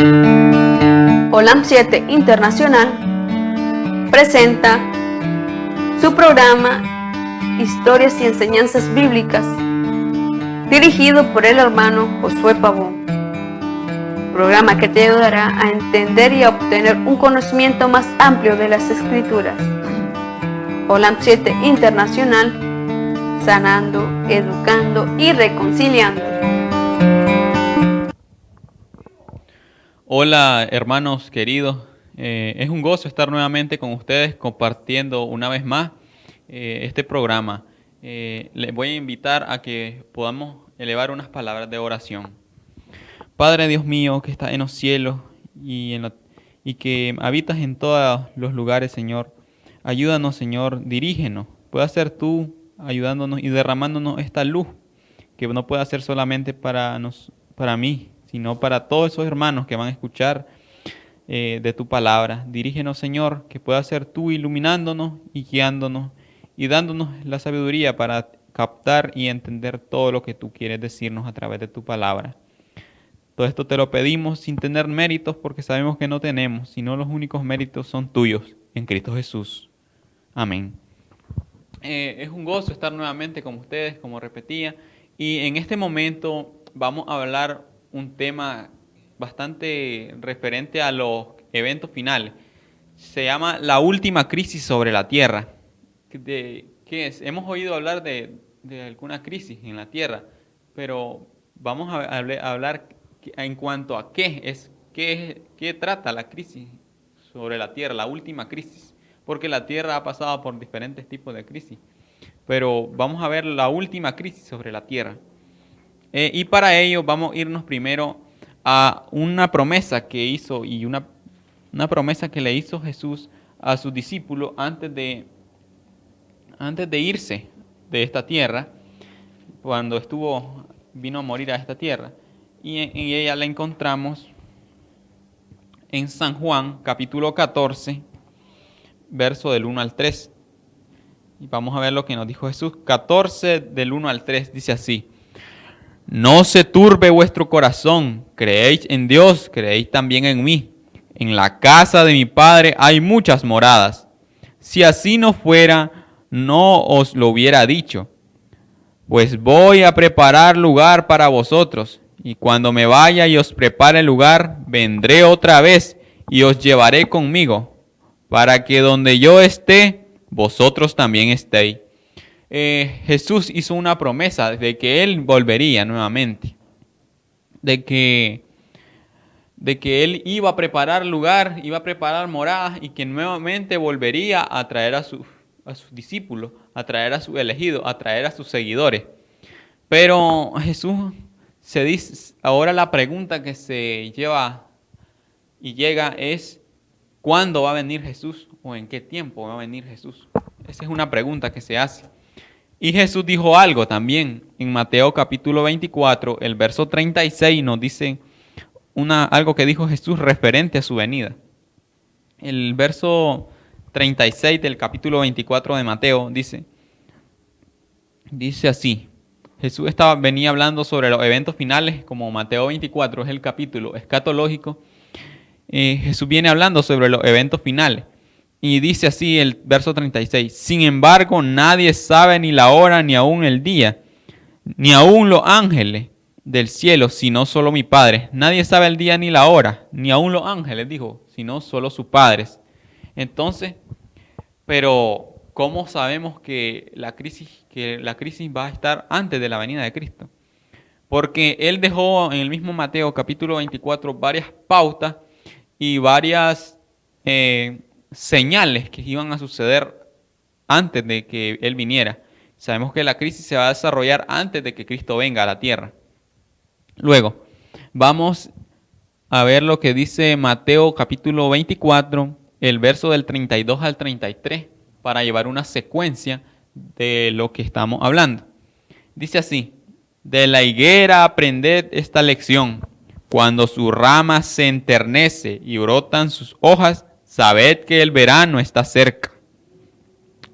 Olam 7 Internacional presenta su programa Historias y Enseñanzas Bíblicas, dirigido por el hermano Josué Pavón. Programa que te ayudará a entender y a obtener un conocimiento más amplio de las Escrituras. Olam 7 Internacional, sanando, educando y reconciliando. Hola hermanos queridos, es un gozo estar nuevamente con ustedes compartiendo una vez más este programa. Les voy a invitar a que podamos elevar unas palabras de oración. Padre Dios mío que estás en los cielos y que habitas en todos los lugares, Señor, ayúdanos, Señor, dirígenos. Puedes ser tú ayudándonos y derramándonos esta luz que no puede ser solamente para mí, sino para todos esos hermanos que van a escuchar de tu palabra. Dirígenos, Señor, que pueda ser tú iluminándonos y guiándonos y dándonos la sabiduría para captar y entender todo lo que tú quieres decirnos a través de tu palabra. Todo esto te lo pedimos sin tener méritos porque sabemos que no tenemos, sino los únicos méritos son tuyos en Cristo Jesús. Amén. Es un gozo estar nuevamente con ustedes, como repetía, y en este momento vamos a hablar un tema bastante referente a los eventos finales. Se llama la última crisis sobre la tierra. ¿Qué es? Hemos oído hablar de alguna crisis en la tierra, pero vamos a hablar en cuanto a qué trata la crisis sobre la tierra, la última crisis, porque la tierra ha pasado por diferentes tipos de crisis, pero vamos a ver la última crisis sobre la tierra. Y para ello vamos a irnos primero a una promesa que hizo y una promesa que le hizo Jesús a sus discípulos antes de irse de esta tierra, cuando vino a morir a esta tierra. Y en ella la encontramos en San Juan, capítulo 14, verso del 1 al 3. Y vamos a ver lo que nos dijo Jesús. 14 del 1 al 3 dice así: No se turbe vuestro corazón, creéis en Dios, creéis también en mí. En la casa de mi Padre hay muchas moradas. Si así no fuera, no os lo hubiera dicho. Pues voy a preparar lugar para vosotros, y cuando me vaya y os prepare lugar, vendré otra vez y os llevaré conmigo, para que donde yo esté, vosotros también estéis. Jesús hizo una promesa de que Él volvería nuevamente, de que Él iba a preparar lugar, iba a preparar moradas y que nuevamente volvería a traer a sus discípulos, a traer a sus elegidos, a traer a sus seguidores. Pero Jesús se dice, ahora la pregunta que se lleva y llega es: ¿cuándo va a venir Jesús? ¿O en qué tiempo va a venir Jesús? Esa es una pregunta que se hace. Y Jesús dijo algo también en Mateo capítulo 24, el verso 36 nos dice algo que dijo Jesús referente a su venida. El verso 36 del capítulo 24 de Mateo dice así. Jesús venía hablando sobre los eventos finales, como Mateo 24 es el capítulo escatológico. Jesús viene hablando sobre los eventos finales. Y dice así el verso 36: Sin embargo, nadie sabe ni la hora, ni aún el día, ni aún los ángeles del cielo, sino solo mi Padre. Nadie sabe el día ni la hora, ni aún los ángeles, dijo, sino solo sus padres. Entonces, pero ¿cómo sabemos que la crisis va a estar antes de la venida de Cristo? Porque Él dejó en el mismo Mateo capítulo 24 varias pautas y varias señales que iban a suceder antes de que Él viniera. Sabemos que la crisis se va a desarrollar antes de que Cristo venga a la tierra. Luego, vamos a ver lo que dice Mateo capítulo 24, el verso del 32 al 33, para llevar una secuencia de lo que estamos hablando. Dice así: De la higuera aprended esta lección. Cuando su rama se enternece y brotan sus hojas, sabed que el verano está cerca.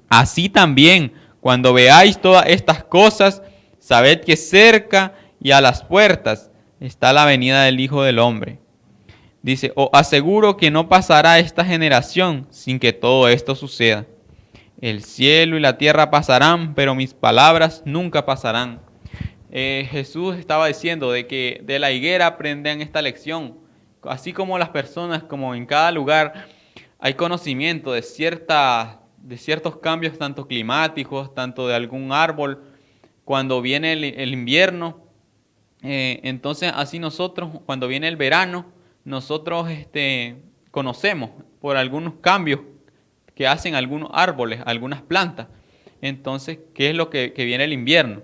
Así también, cuando veáis todas estas cosas, sabed que cerca y a las puertas está la venida del Hijo del Hombre. Dice, os aseguro que no pasará esta generación sin que todo esto suceda. El cielo y la tierra pasarán, pero mis palabras nunca pasarán. Jesús estaba diciendo de que de la higuera aprendan esta lección. Así como las personas, como en cada lugar hay conocimiento de ciertos cambios, tanto climáticos, tanto de algún árbol, cuando viene el invierno. Entonces así nosotros, cuando viene el verano, nosotros conocemos por algunos cambios que hacen algunos árboles, algunas plantas. Entonces, ¿qué es lo que viene el invierno?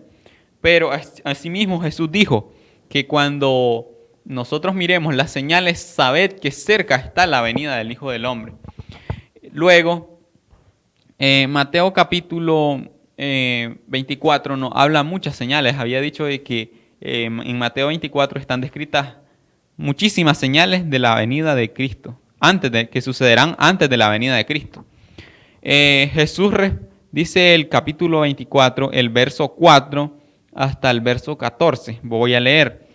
Pero asimismo Jesús dijo que cuando nosotros miremos las señales, sabed que cerca está la venida del Hijo del Hombre. Luego, Mateo capítulo 24 nos habla muchas señales. Había dicho de que en Mateo 24 están descritas muchísimas señales de la venida de Cristo, que sucederán antes de la venida de Cristo. Jesús dice el capítulo 24, el verso 4 hasta el verso 14. Voy a leer.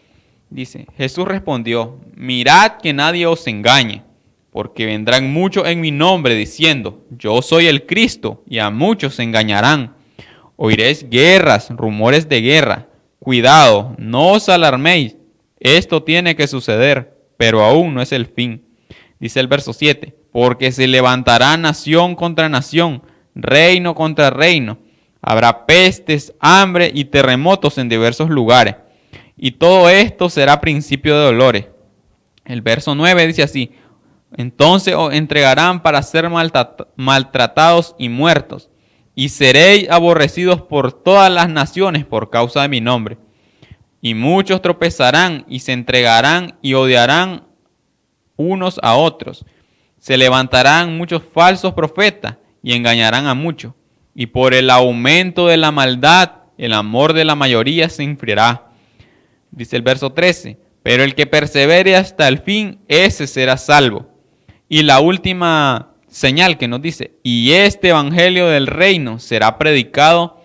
Dice, Jesús respondió, mirad que nadie os engañe, porque vendrán muchos en mi nombre diciendo, yo soy el Cristo, y a muchos se engañarán. Oiréis guerras, rumores de guerra. Cuidado, no os alarméis. Esto tiene que suceder, pero aún no es el fin. Dice el verso 7, porque se levantará nación contra nación, reino contra reino. Habrá pestes, hambre y terremotos en diversos lugares. Y todo esto será principio de dolores. El verso 9 dice así, entonces os entregarán para ser maltratados y muertos, y seréis aborrecidos por todas las naciones por causa de mi nombre. Y muchos tropezarán y se entregarán y odiarán unos a otros. Se levantarán muchos falsos profetas y engañarán a muchos. Y por el aumento de la maldad, el amor de la mayoría se enfriará. Dice el verso 13, pero el que persevere hasta el fin, ese será salvo. Y la última señal que nos dice, y este evangelio del reino será predicado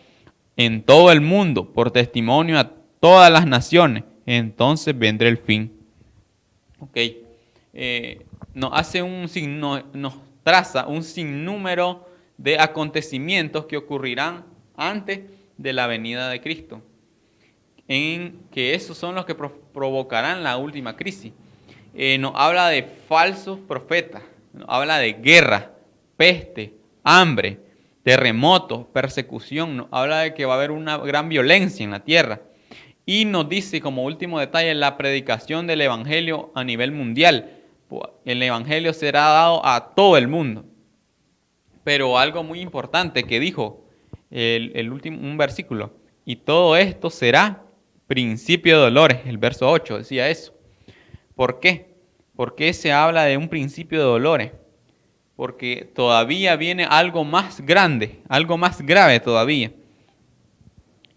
en todo el mundo por testimonio a todas las naciones, entonces vendrá el fin. Ok, nos traza un sinnúmero de acontecimientos que ocurrirán antes de la venida de Cristo, en que esos son los que provocarán la última crisis. Nos habla de falsos profetas, nos habla de guerra, peste, hambre, terremotos, persecución, nos habla de que va a haber una gran violencia en la tierra. Y nos dice como último detalle la predicación del evangelio a nivel mundial. El evangelio será dado a todo el mundo. Pero algo muy importante que dijo un versículo, y todo esto será principio de dolores. El verso 8 decía eso. ¿Por qué? ¿Por qué se habla de un principio de dolores? Porque todavía viene algo más grande, algo más grave todavía.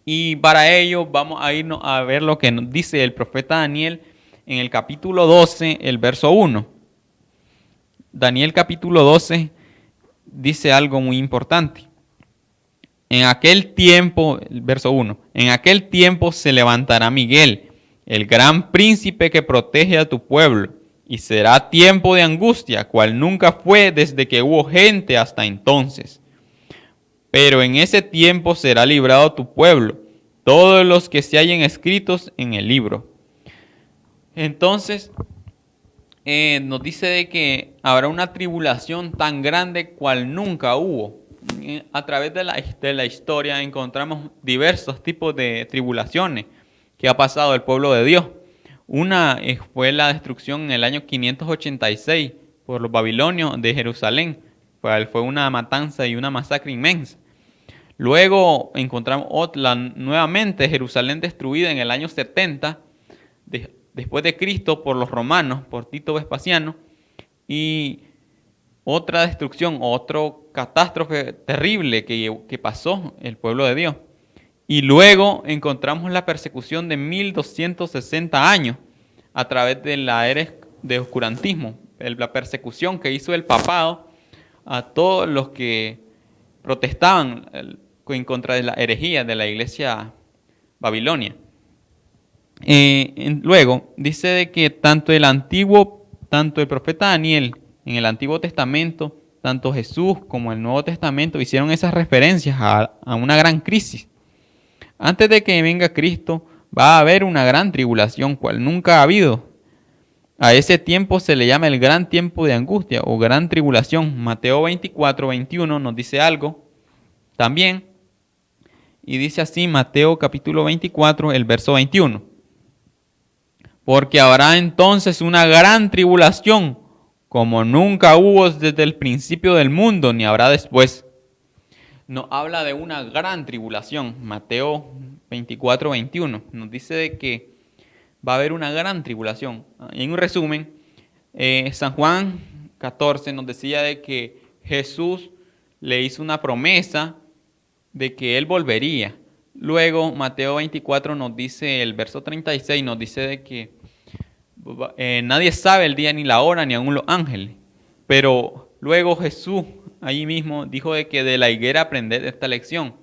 Y para ello vamos a irnos a ver lo que nos dice el profeta Daniel en el capítulo 12, el verso 1. Daniel capítulo 12 dice algo muy importante. En aquel tiempo, el verso 1, en aquel tiempo se levantará Miguel, el gran príncipe que protege a tu pueblo, y será tiempo de angustia, cual nunca fue desde que hubo gente hasta entonces. Pero en ese tiempo será librado tu pueblo, todos los que se hallen escritos en el libro. Entonces, nos dice de que habrá una tribulación tan grande cual nunca hubo. A través de la historia encontramos diversos tipos de tribulaciones que ha pasado el pueblo de Dios. Una fue la destrucción en el año 586 por los babilonios de Jerusalén. Fue una matanza y una masacre inmensa. Luego encontramos nuevamente Jerusalén destruida en el año 70 después de Cristo por los romanos, por Tito Vespasiano. Y otra destrucción, otra catástrofe terrible que pasó el pueblo de Dios. Y luego encontramos la persecución de 1260 años a través de la era de oscurantismo, la persecución que hizo el papado a todos los que protestaban en contra de la herejía de la iglesia babilonia. Luego dice de que tanto el Antiguo tanto el profeta Daniel en el Antiguo Testamento, tanto Jesús como el Nuevo Testamento hicieron esas referencias a una gran crisis. Antes de que venga Cristo, va a haber una gran tribulación, cual nunca ha habido. A ese tiempo se le llama el gran tiempo de angustia o gran tribulación. Mateo 24, 21 nos dice algo también. Y dice así Mateo capítulo 24, el verso 21. Porque habrá entonces una gran tribulación, como nunca hubo desde el principio del mundo, ni habrá después. Nos habla de una gran tribulación. Mateo 24, 21 nos dice de que va a haber una gran tribulación. En un resumen, San Juan 14 nos decía de que Jesús le hizo una promesa de que Él volvería. Luego Mateo 24 nos dice, el verso 36 nos dice de que nadie sabe el día ni la hora, ni aun los ángeles. Pero luego Jesús ahí mismo dijo de que de la higuera aprended esta lección.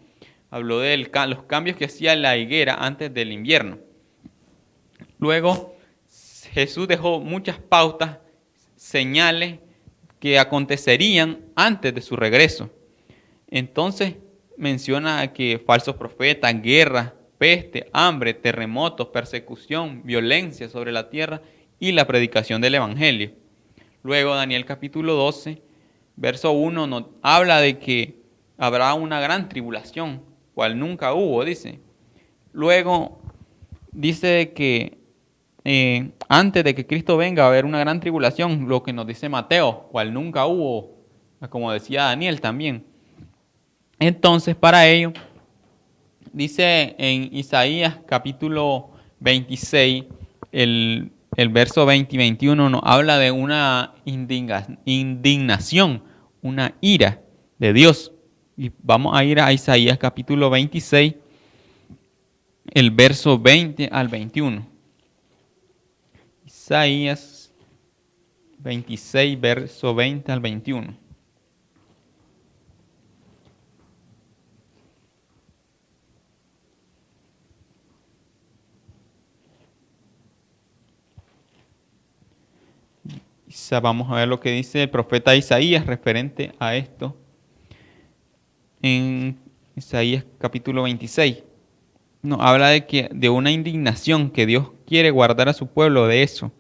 Habló de los cambios que hacía la higuera antes del invierno. Luego Jesús dejó muchas pautas, señales que acontecerían antes de su regreso. Entonces menciona que falsos profetas, guerras, peste, hambre, terremotos, persecución, violencia sobre la tierra y la predicación del evangelio. Luego Daniel capítulo 12, verso 1 nos habla de que habrá una gran tribulación, cual nunca hubo, dice. Luego dice que antes de que Cristo venga va a haber una gran tribulación, lo que nos dice Mateo, cual nunca hubo, como decía Daniel también. Entonces, para ello, dice en Isaías capítulo 26, el verso 20 y 21 nos habla de una indignación, una ira de Dios. Y vamos a ir a Isaías capítulo 26, el verso 20 al 21. Isaías 26, verso 20 al 21. Vamos a ver lo que dice el profeta Isaías referente a esto. En Isaías capítulo 26. Nos habla de una indignación que Dios quiere guardar a su pueblo de eso.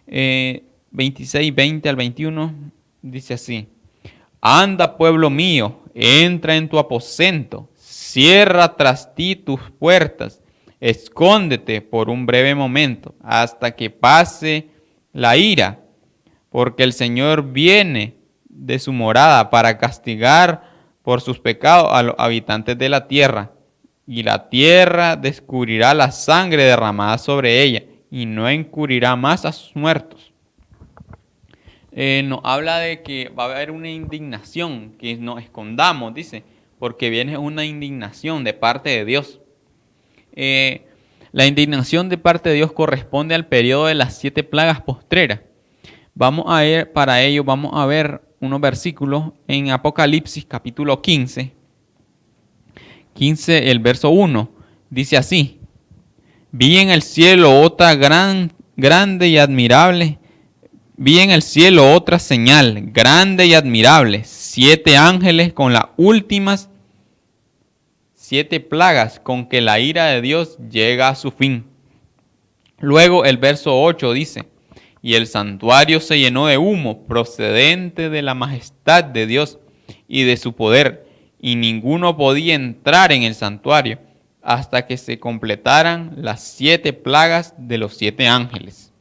26, 20 al 21 dice así. Anda, pueblo mío, entra en tu aposento, cierra tras ti tus puertas, escóndete por un breve momento hasta que pase la ira, porque el Señor viene de su morada para castigar por sus pecados a los habitantes de la tierra. Y la tierra descubrirá la sangre derramada sobre ella y no encubrirá más a sus muertos. Nos habla de que va a haber una indignación, que nos escondamos, dice, porque viene una indignación de parte de Dios. La indignación de parte de Dios corresponde al periodo de las 7 plagas postreras. Para ello vamos a ver unos versículos en Apocalipsis capítulo 15, el verso 1, dice así. Vi en el cielo otra grande y admirable, vi en el cielo otra señal grande y admirable, 7 ángeles con las últimas 7 plagas con que la ira de Dios llega a su fin. Luego el verso 8 dice, y el santuario se llenó de humo procedente de la majestad de Dios y de su poder, y ninguno podía entrar en el santuario hasta que se completaran las 7 plagas de los 7 ángeles.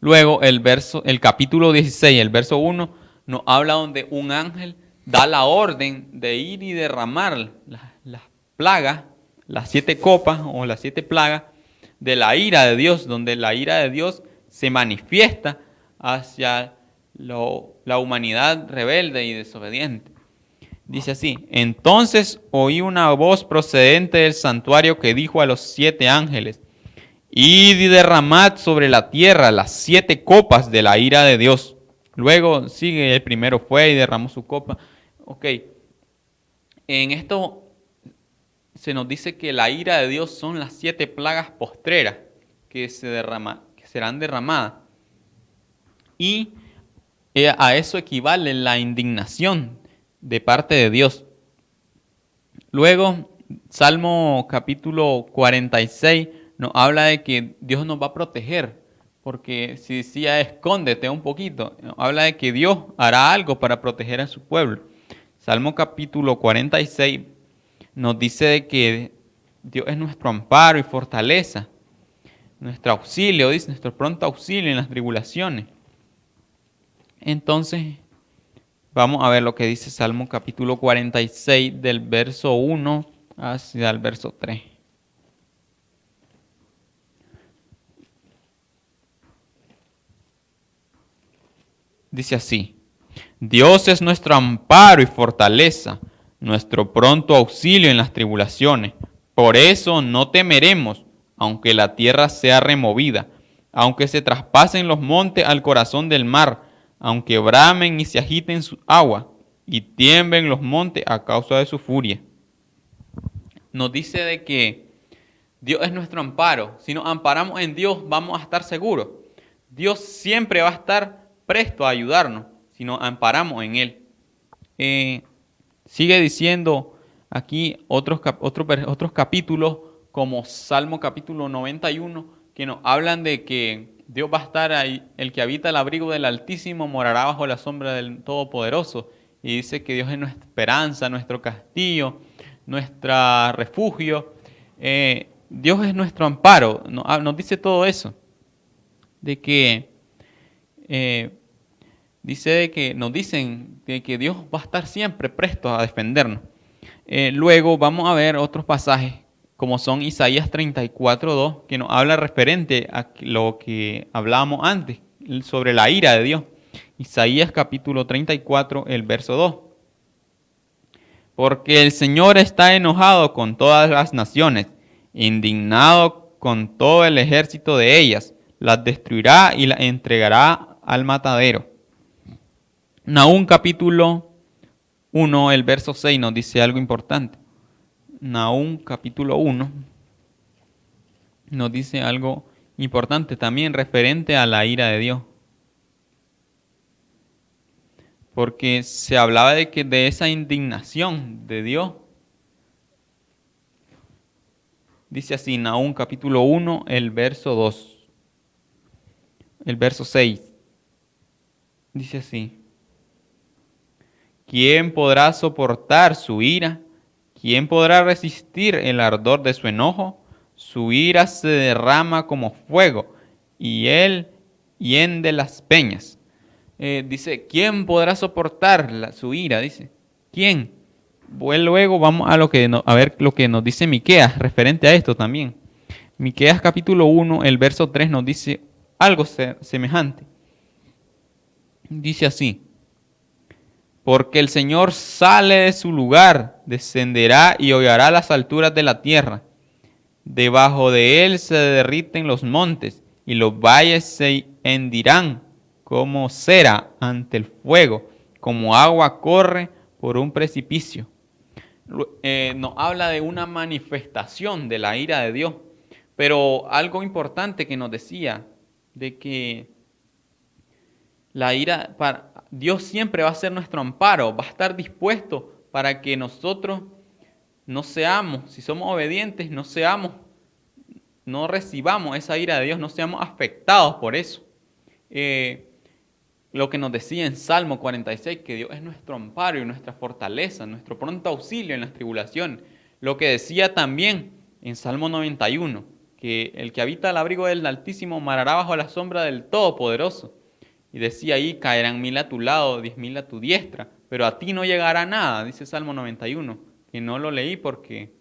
Luego el capítulo 16, el verso 1, nos habla donde un ángel da la orden de ir y derramar las plagas, las 7 copas o las 7 plagas de la ira de Dios, donde la ira de Dios se manifiesta hacia la humanidad rebelde y desobediente. Dice así, entonces oí una voz procedente del santuario que dijo a los 7 ángeles, id y derramad sobre la tierra las 7 copas de la ira de Dios. Luego sigue, el primero fue y derramó su copa. Ok, en esto se nos dice que la ira de Dios son las 7 plagas postreras que serán derramadas. Y a eso equivale la indignación de parte de Dios. Luego, Salmo capítulo 46 nos habla de que Dios nos va a proteger, porque si decía escóndete un poquito, nos habla de que Dios hará algo para proteger a su pueblo. Salmo capítulo 46 nos dice de que Dios es nuestro amparo y fortaleza, nuestro auxilio, dice, nuestro pronto auxilio en las tribulaciones. Entonces, vamos a ver lo que dice Salmo capítulo 46 del verso 1 hacia el verso 3. Dice así: Dios es nuestro amparo y fortaleza, nuestro pronto auxilio en las tribulaciones. Por eso no temeremos, aunque la tierra sea removida, aunque se traspasen los montes al corazón del mar, aunque bramen y se agiten sus aguas, y tiemblen los montes a causa de su furia. Nos dice de que Dios es nuestro amparo. Si nos amparamos en Dios, vamos a estar seguros. Dios siempre va a estar presto a ayudarnos si nos amparamos en Él. Sigue diciendo aquí otros capítulos, como Salmo capítulo 91, que nos hablan de que Dios va a estar ahí, el que habita el abrigo del Altísimo morará bajo la sombra del Todopoderoso. Y dice que Dios es nuestra esperanza, nuestro castillo, nuestro refugio. Dios es nuestro amparo. Nos dice todo eso. De que nos dicen de que Dios va a estar siempre presto a defendernos. Luego vamos a ver otros pasajes, como son Isaías 34:2, que nos habla referente a lo que hablábamos antes, sobre la ira de Dios. Isaías capítulo 34, el verso 2. Porque el Señor está enojado con todas las naciones, indignado con todo el ejército de ellas, las destruirá y las entregará al matadero. Nahum capítulo 1, el verso 6 nos dice algo importante. Nahum capítulo 1 nos dice algo importante también referente a la ira de Dios. Porque se hablaba de esa indignación de Dios. Dice así, Nahum capítulo 1, el verso 2. El verso 6. Dice así: ¿Quién podrá soportar su ira? ¿Quién podrá resistir el ardor de su enojo? Su ira se derrama como fuego, y él hiende las peñas. Dice, ¿quién podrá soportar su ira? Dice, ¿quién? Pues luego vamos a ver lo que nos dice Miqueas referente a esto también. Miqueas capítulo 1, el verso 3 nos dice algo semejante. Dice así: porque el Señor sale de su lugar, descenderá y hollará las alturas de la tierra. Debajo de él se derriten los montes, y los valles se hendirán como cera ante el fuego, como agua corre por un precipicio. Nos habla de una manifestación de la ira de Dios, pero algo importante que nos decía, de que la ira, Dios siempre va a ser nuestro amparo, va a estar dispuesto para que nosotros no seamos, si somos obedientes, no recibamos esa ira de Dios, no seamos afectados por eso. Lo que nos decía en Salmo 46, que Dios es nuestro amparo y nuestra fortaleza, nuestro pronto auxilio en las tribulaciones. Lo que decía también en Salmo 91, que el que habita al abrigo del Altísimo morará bajo la sombra del Todopoderoso. Y decía ahí, caerán 1000 a tu lado, 10.000 a tu diestra, pero a ti no llegará nada, dice Salmo 91, que no lo leí porque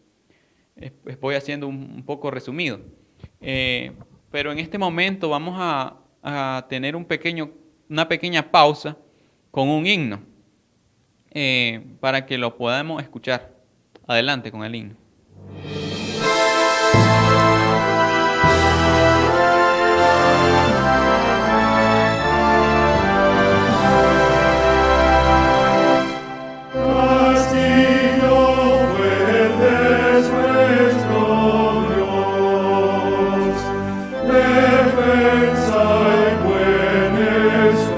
voy haciendo un poco resumido. Pero en este momento vamos a tener una pequeña pausa con un himno para que lo podamos escuchar. Adelante con el himno. Defensa y buen escudo.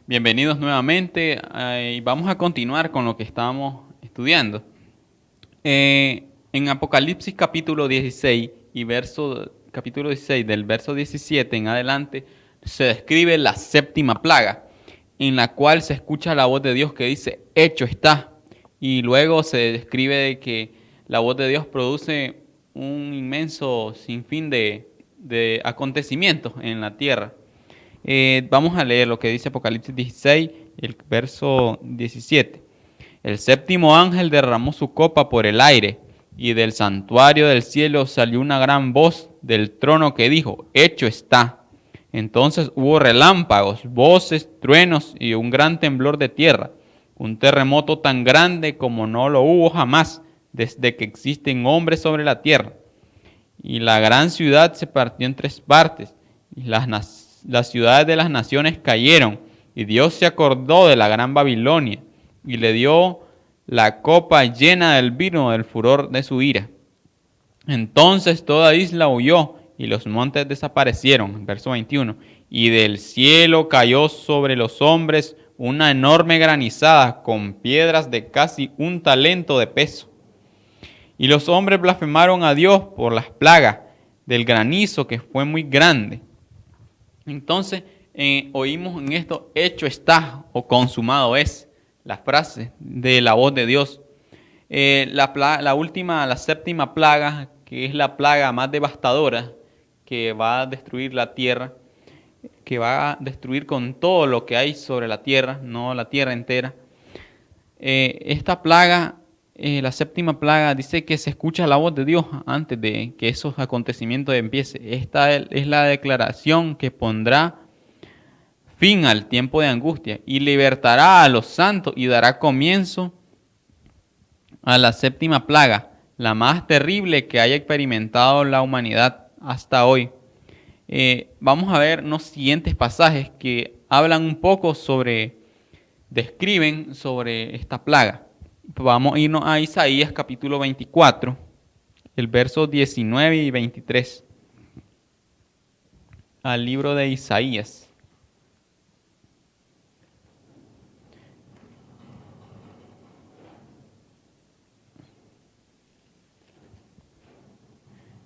Bienvenidos nuevamente y vamos a continuar con lo que estábamos estudiando. En Apocalipsis capítulo 16 y capítulo 16 del verso 17 en adelante se describe la séptima plaga, en la cual se escucha la voz de Dios que dice, hecho está. Y luego se describe de que la voz de Dios produce un inmenso sinfín de acontecimientos en la tierra. Vamos a leer lo que dice Apocalipsis 16, el verso 17. El séptimo ángel derramó su copa por el aire, y del santuario del cielo salió una gran voz del trono que dijo, hecho está. Entonces hubo relámpagos, voces, truenos y un gran temblor de tierra, un terremoto tan grande como no lo hubo jamás desde que existen hombres sobre la tierra. Y la gran ciudad se partió en 3 partes, y las ciudades de las naciones cayeron, y Dios se acordó de la gran Babilonia, y le dio la copa llena del vino del furor de su ira. Entonces toda isla huyó, y los montes desaparecieron. Verso 21. Y del cielo cayó sobre los hombres una enorme granizada, con piedras de casi 1 talento de peso. Y los hombres blasfemaron a Dios por las plagas del granizo, que fue muy grande. Entonces oímos en esto, hecho está o consumado es, la frase de la voz de Dios. La séptima plaga, que es la plaga más devastadora, que va a destruir la tierra, que va a destruir con todo lo que hay sobre la tierra, no la tierra entera. Esta plaga, la séptima plaga, dice que se escucha la voz de Dios antes de que esos acontecimientos empiecen. Esta es la declaración que pondrá fin al tiempo de angustia y libertará a los santos y dará comienzo a la séptima plaga, la más terrible que haya experimentado la humanidad hasta hoy. Vamos a ver unos siguientes pasajes que hablan un poco describen sobre esta plaga. Vamos a irnos a Isaías capítulo 24, el verso 19 y 23. Al libro de Isaías.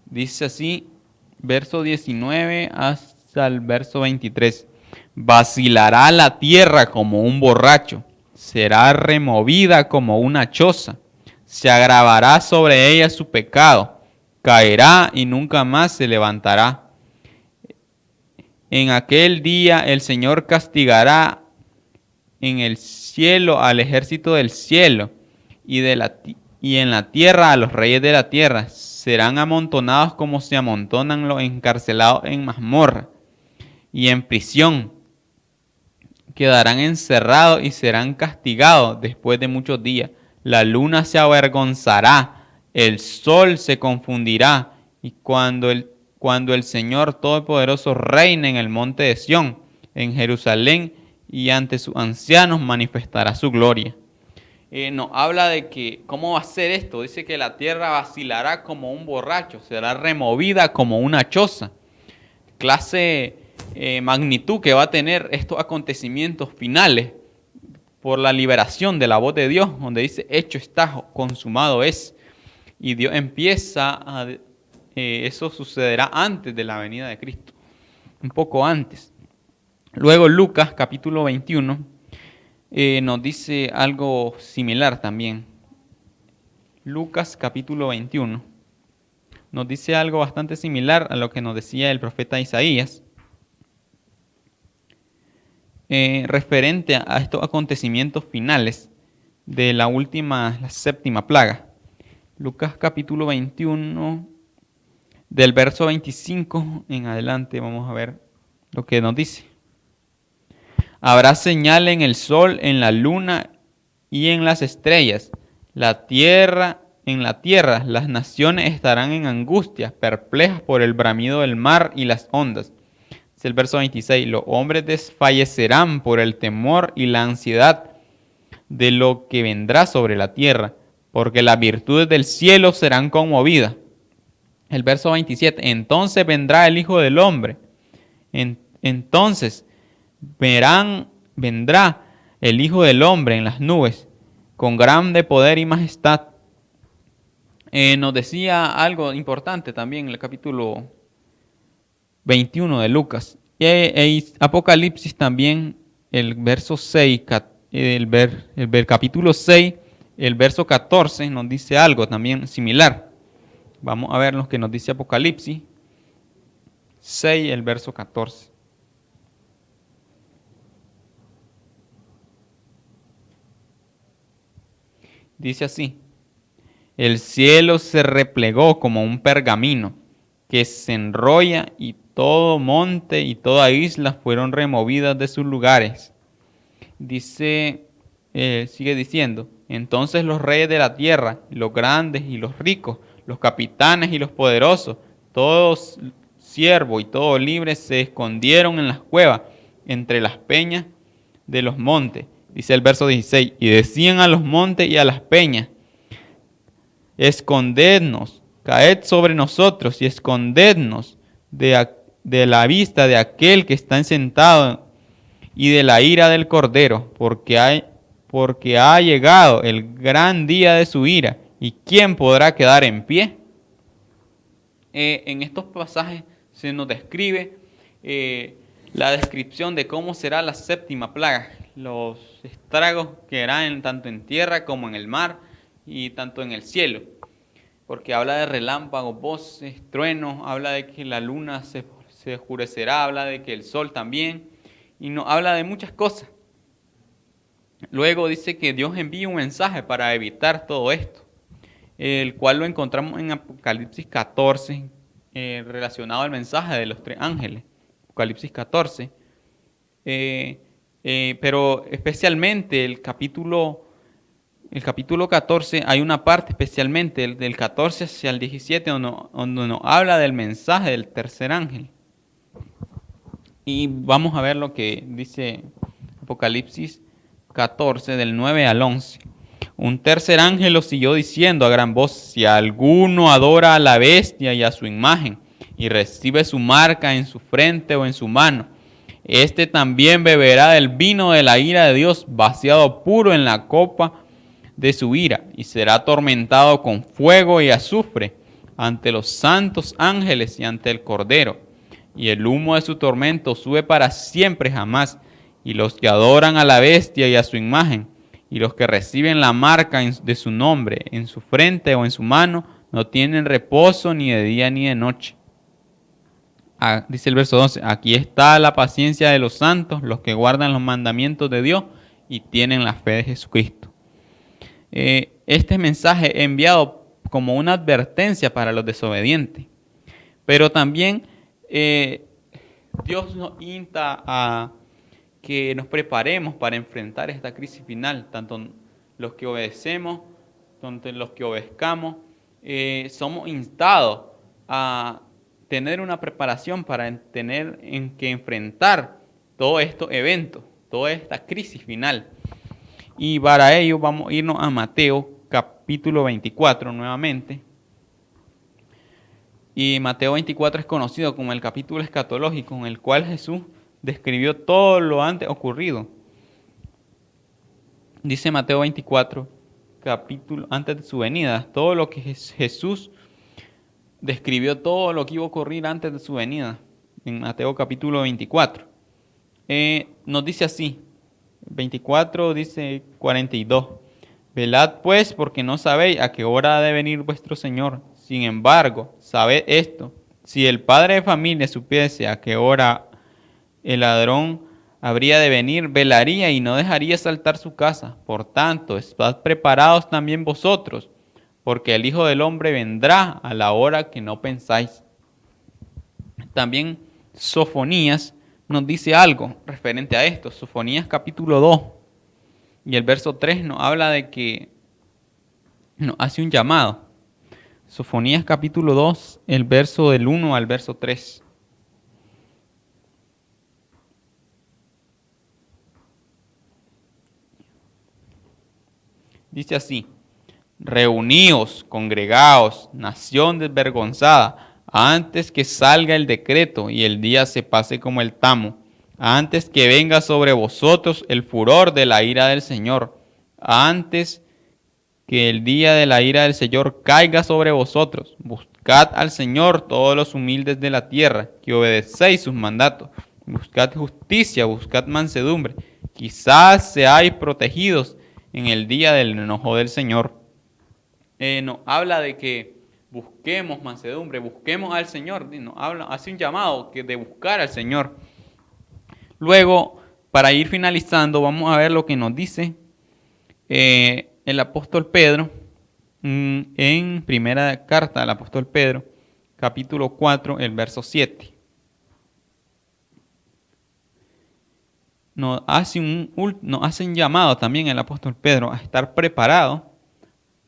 Dice así, verso 19 hasta el verso 23. Vacilará la tierra como un borracho, será removida como una choza, se agravará sobre ella su pecado, caerá y nunca más se levantará. En aquel día el Señor castigará en el cielo al ejército del cielo y en la tierra a los reyes de la tierra. Serán amontonados como se amontonan los encarcelados en mazmorra y en prisión. Quedarán encerrados y serán castigados después de muchos días. La luna se avergonzará, el sol se confundirá, y cuando el Señor Todopoderoso reine en el monte de Sión, en Jerusalén, y ante sus ancianos manifestará su gloria. Nos habla de que, ¿cómo va a ser esto? Dice que la tierra vacilará como un borracho, será removida como una choza. Clase magnitud que va a tener estos acontecimientos finales por la liberación de la voz de Dios, donde dice, hecho está, consumado es. Y Dios empieza eso sucederá antes de la venida de Cristo, un poco antes. Luego Lucas capítulo 21 nos dice algo similar también. Lucas capítulo 21 nos dice algo bastante similar a lo que nos decía el profeta Isaías, referente a estos acontecimientos finales de la séptima plaga. Lucas capítulo 21, del verso 25 en adelante, vamos a ver lo que nos dice. Habrá señal en el sol, en la luna y en las estrellas. En la tierra, las naciones estarán en angustia, perplejas por el bramido del mar y las ondas. Es el verso 26. Los hombres desfallecerán por el temor y la ansiedad de lo que vendrá sobre la tierra, porque las virtudes del cielo serán conmovidas. El verso 27. Entonces vendrá el Hijo del Hombre. Entonces vendrá el Hijo del Hombre en las nubes, con grande poder y majestad. Nos decía algo importante también en el capítulo 21 de Lucas. Y Apocalipsis también, el verso 6, el capítulo 6, el verso 14, nos dice algo también similar. Vamos a ver lo que nos dice Apocalipsis 6, el verso 14. Dice así: el cielo se replegó como un pergamino que se enrolla, y todo monte y toda isla fueron removidas de sus lugares. Sigue diciendo: entonces los reyes de la tierra, los grandes y los ricos, los capitanes y los poderosos, todos siervos y todos libres, se escondieron en las cuevas, entre las peñas de los montes. Dice el verso 16, y decían a los montes y a las peñas: escondednos, caed sobre nosotros y escondednos de la vista de aquel que está sentado y de la ira del Cordero, porque ha llegado el gran día de su ira, y ¿quién podrá quedar en pie? En estos pasajes se nos describe la descripción de cómo será la séptima plaga, los estragos que harán tanto en tierra como en el mar, y tanto en el cielo, porque habla de relámpagos, voces, truenos, habla de que la luna se oscurecerá, habla de que el sol también, y nos habla de muchas cosas. Luego dice que Dios envía un mensaje para evitar todo esto, el cual lo encontramos en Apocalipsis 14, relacionado al mensaje de los 3 ángeles. Apocalipsis 14. Pero especialmente el capítulo 14, hay una parte especialmente del 14 hacia el 17 donde nos habla del mensaje del tercer ángel. Y vamos a ver lo que dice Apocalipsis 14 del 9 al 11. Un tercer ángel lo siguió diciendo a gran voz: si alguno adora a la bestia y a su imagen y recibe su marca en su frente o en su mano, este también beberá del vino de la ira de Dios, vaciado puro en la copa de su ira, y será atormentado con fuego y azufre ante los santos ángeles y ante el Cordero. Y el humo de su tormento sube para siempre jamás. Y los que adoran a la bestia y a su imagen, y los que reciben la marca de su nombre en su frente o en su mano, no tienen reposo ni de día ni de noche. Dice el verso 12, aquí está la paciencia de los santos, los que guardan los mandamientos de Dios y tienen la fe de Jesucristo. Este mensaje enviado como una advertencia para los desobedientes, pero también Dios nos insta a que nos preparemos para enfrentar esta crisis final, tanto los que obedecemos, tanto los que obedezcamos, somos instados a tener una preparación para tener que enfrentar todos estos eventos, toda esta crisis final. Y para ello vamos a irnos a Mateo capítulo 24 nuevamente. Y Mateo 24 es conocido como el capítulo escatológico en el cual Jesús describió todo lo antes ocurrido. Dice Mateo 24, capítulo antes de su venida, todo lo que Jesús describió, todo lo que iba a ocurrir antes de su venida, en Mateo capítulo 24. Nos dice así, 24 dice 42, velad pues porque no sabéis a qué hora ha de venir vuestro Señor. Sin embargo, sabed esto, si el padre de familia supiese a qué hora el ladrón habría de venir, velaría y no dejaría saltar su casa. Por tanto, estad preparados también vosotros, porque el Hijo del Hombre vendrá a la hora que no pensáis. También Sofonías nos dice algo referente a esto. Sofonías capítulo 2 y el verso 3 nos habla de que nos hace un llamado. Sofonías capítulo 2, el verso del 1 al verso 3. Dice así: reuníos, congregaos, nación desvergonzada, antes que salga el decreto y el día se pase como el tamo, antes que venga sobre vosotros el furor de la ira del Señor, antes que el día de la ira del Señor caiga sobre vosotros. Buscad al Señor todos los humildes de la tierra, que obedecéis sus mandatos. Buscad justicia, buscad mansedumbre. Quizás seáis protegidos en el día del enojo del Señor. Nos habla de que busquemos mansedumbre, busquemos al Señor. Hace un llamado de buscar al Señor. Luego, para ir finalizando, vamos a ver lo que nos dice el apóstol Pedro en primera carta del apóstol Pedro, capítulo 4, el verso 7. Nos hace un llamado también el apóstol Pedro a estar preparado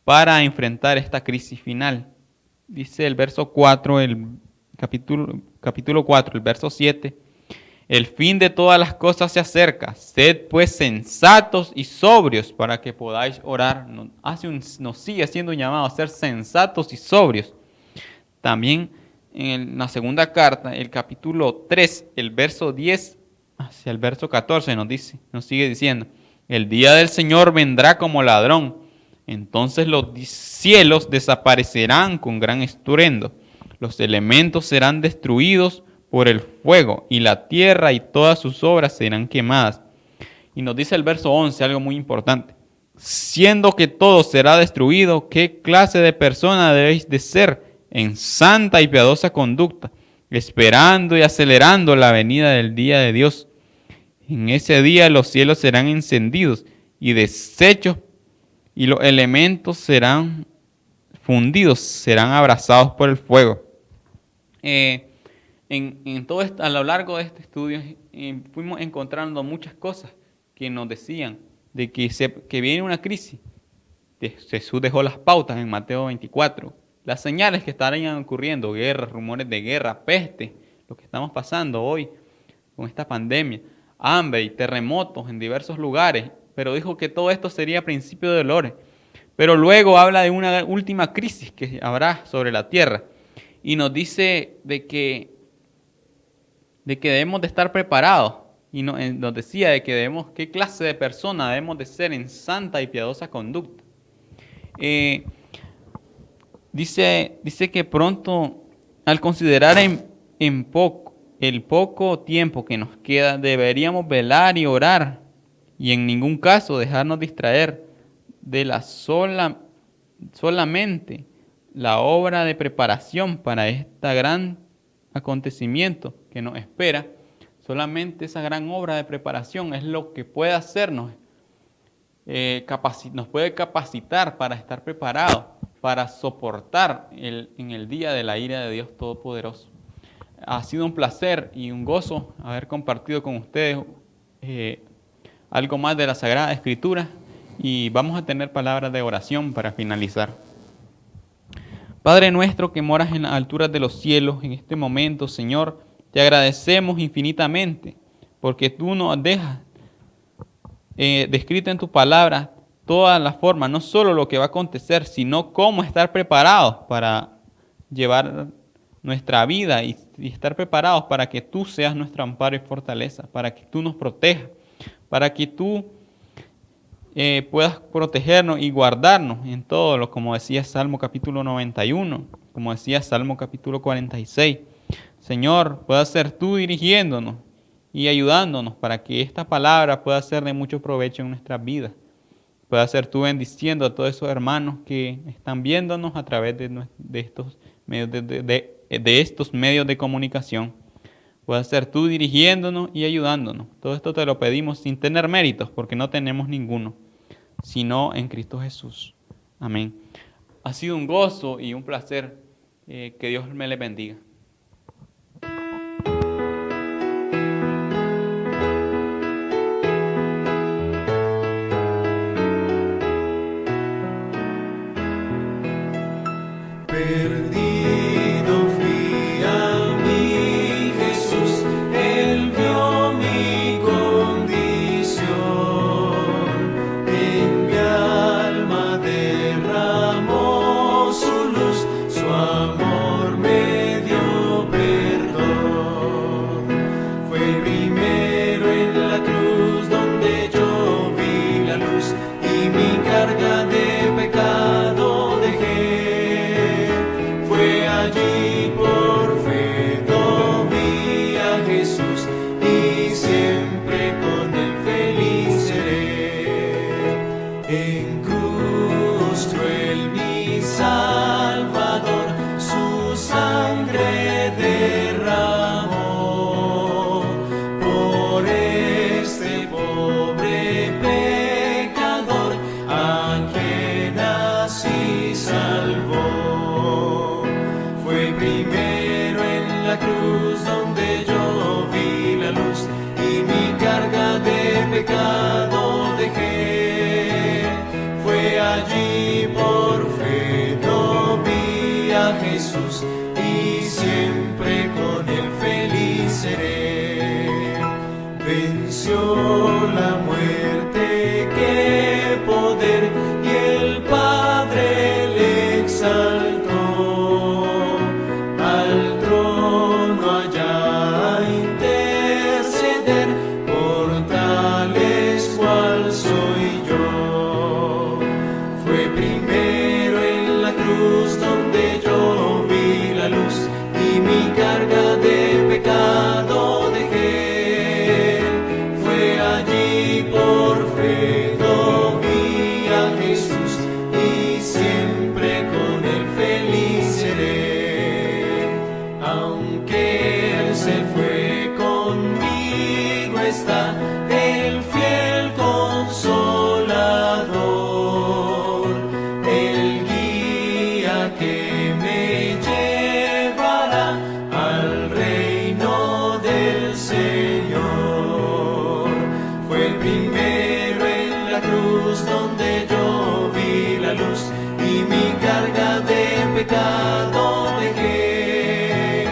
para enfrentar esta crisis final. Dice el verso 4, el capítulo 4, el verso 7. El fin de todas las cosas se acerca. Sed pues sensatos y sobrios para que podáis orar. Nos sigue haciendo un llamado a ser sensatos y sobrios. También en la segunda carta, el capítulo 3, el verso 10 hacia el verso 14 nos sigue diciendo: el día del Señor vendrá como ladrón. Entonces los cielos desaparecerán con gran estruendo. Los elementos serán destruidos por el fuego, y la tierra y todas sus obras serán quemadas. Y nos dice el verso 11 algo muy importante: siendo que todo será destruido, ¿qué clase de persona debéis de ser en santa y piadosa conducta, esperando y acelerando la venida del día de Dios? En ese día los cielos serán encendidos y deshechos, y los elementos serán fundidos, serán abrazados por el fuego. En todo esto, a lo largo de este estudio, fuimos encontrando muchas cosas que nos decían de que viene una crisis. Jesús dejó las pautas en Mateo 24. Las señales que estarían ocurriendo, guerras, rumores de guerra, peste, lo que estamos pasando hoy con esta pandemia, hambre y terremotos en diversos lugares. Pero dijo que todo esto sería principio de dolores. Pero luego habla de una última crisis que habrá sobre la tierra. Y nos dice de que debemos de estar preparados. Y nos decía de que qué clase de persona debemos de ser en santa y piadosa conducta. Dice que pronto, al considerar el poco tiempo que nos queda, deberíamos velar y orar y en ningún caso dejarnos distraer de solamente la obra de preparación para este gran acontecimiento que nos espera. Solamente esa gran obra de preparación es lo que puede hacernos, nos puede capacitar para estar preparados, para soportar en el día de la ira de Dios Todopoderoso. Ha sido un placer y un gozo haber compartido con ustedes algo más de la Sagrada Escritura, y vamos a tener palabras de oración para finalizar. Padre nuestro que moras en las alturas de los cielos, en este momento, Señor, te agradecemos infinitamente porque tú nos dejas descrito en tu palabra todas las formas, no solo lo que va a acontecer, sino cómo estar preparados para llevar nuestra vida y estar preparados para que tú seas nuestro amparo y fortaleza, para que tú nos protejas, para que tú puedas protegernos y guardarnos en todo lo, como decía Salmo capítulo 91, como decía Salmo capítulo 46. Señor, puedas ser tú dirigiéndonos y ayudándonos para que esta palabra pueda ser de mucho provecho en nuestras vidas. Pueda ser tú bendiciendo a todos esos hermanos que están viéndonos a través de estos medios de comunicación. Pueda ser tú dirigiéndonos y ayudándonos. Todo esto te lo pedimos sin tener méritos, porque no tenemos ninguno, sino en Cristo Jesús. Amén. Ha sido un gozo y un placer. Que Dios me les bendiga. Perdido fui a mi Jesús, Él vio mi condición, en mi alma derramó su luz, su amor me dio perdón. Fue primero en la cruz donde yo vi la luz y mi carga de pecado dejé. Allí por fe vi a Jesús y siempre con él feliz seré. En cruz cruel mi Salvador su sangre derramó por este pobre pecador a quien así salvó. Fue primero en la cruz donde yo vi la luz y mi carga de pecado dejé. Fue allí por fe vi a Jesús y siempre con él feliz seré. Venció la muerte, qué poder, y el Padre le exaltó. Donde yo vi la luz y mi carga vía que me llevará al reino del Señor. Fue el primero en la cruz donde yo vi la luz y mi carga de pecado dejé.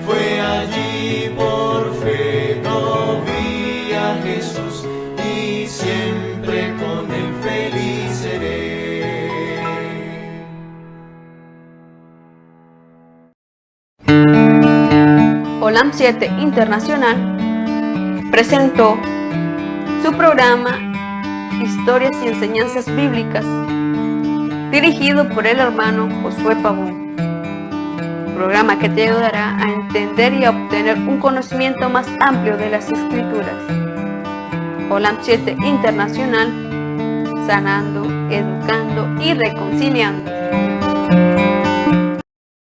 Fue allí por fe lo vi a Jesús y siempre con él feliz seré. Olam 7 Internacional presentó su programa Historias y Enseñanzas Bíblicas, dirigido por el hermano Josué Pavón. Programa que te ayudará a entender y a obtener un conocimiento más amplio de las Escrituras. Olam 7 Internacional, sanando, educando y reconciliando.